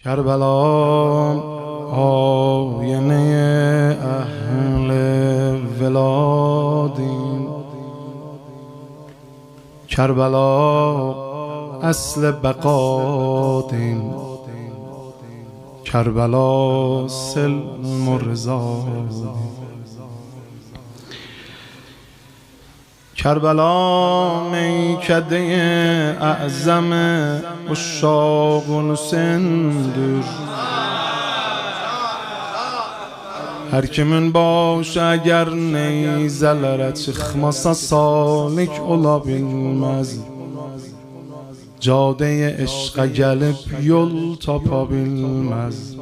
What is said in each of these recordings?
کربلا آینه اهل ولادیم، کربلا اصل بقادیم، کربلا سلم و رضادیم. کربلا میکده اعظم عشاق حسین'dir. Her kimin başı eğer neyzelere çıkmasa salik olabilmez. Cadeye eşqe gelip yol tapabilmez.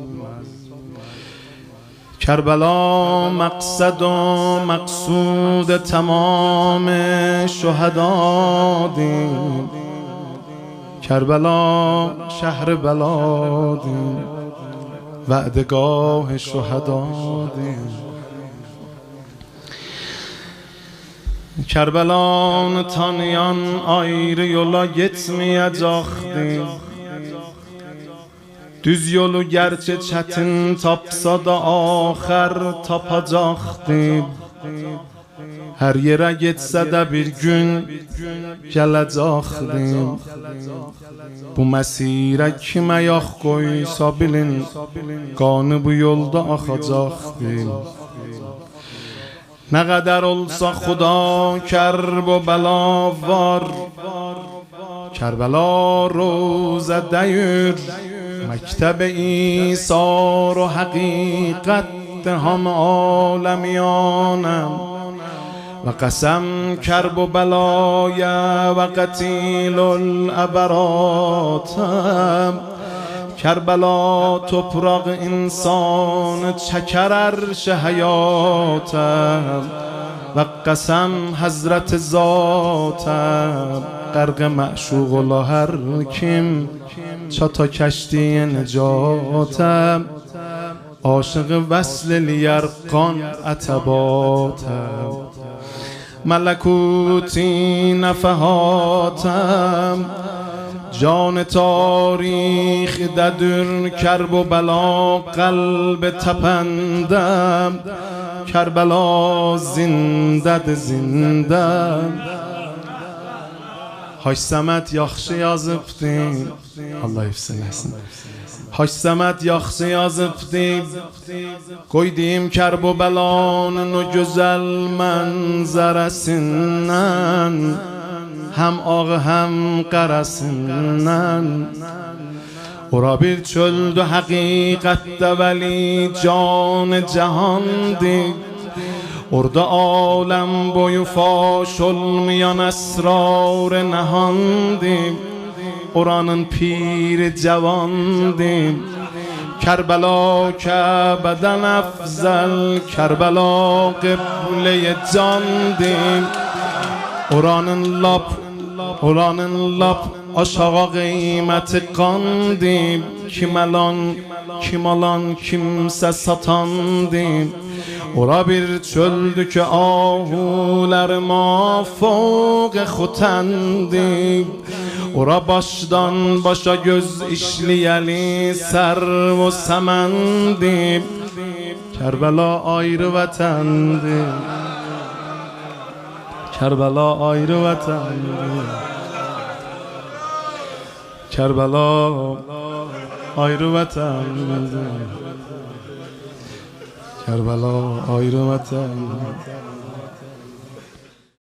کربلا مقصد و مقصود تمام شهدادیم، کربلا شهر بلادیم، وعدگاه شهدادیم. Kerbelanı tanıyan ayrı yola gitmeyecektim. Düz yolu gerçi çetin tapsa da ahir tapacaqdım. Her yere gitse de bir gün gələcəkdim. Bu məsirə kimə yax qoysa bilin, qanı bu yolda axacaqdım. Ne kadar olsa Xuda kerb و بلا var, کربلا روزه دیر مکتب ایثار و حقیقت هم عالمیانم. و قسم کرب و بلای و قتیل العبراتم. کربلا topraq insanı çəkər ərş həyatım. و قسم حضرت ذاتم غرق معشوق ola hər kim çata کشتی نجاتم. عاشق وصل لیرقان عتباتم. ملکوتی نفحاتم. جان تاریخ ددر کرب و بلا قلب تپندم. کربلا زنده زندم. Hac Səməd yaxşı yazıbdı. Allah hifzin etsin. Hac Səməd yaxşı yazıbdı. Qoydum kerb و belanın o gözəl mənzərəsindən, hem ağı hem qarasından. Ora bir çöldü həqiqətdə vəli can cahandır. Orada alem boyu faş olmayan esrar nehandır. Oranın piri cavandır. Kerbela Kəbədən əfzəl, Kerbela qiblə candır. Oranın lap aşağı qiyməti qandır. Kim alan kimsə satandır. Ora bir çöldü ki ahulər mafوق xutəndir. Ora başdan başa göz işləyəli sərv و səməndir. Kərbala ayrı vətəndir. Kərbala ayrı vətəndir. Kərbala ayrı vətəndir. Kərbala ayrı vətəndir.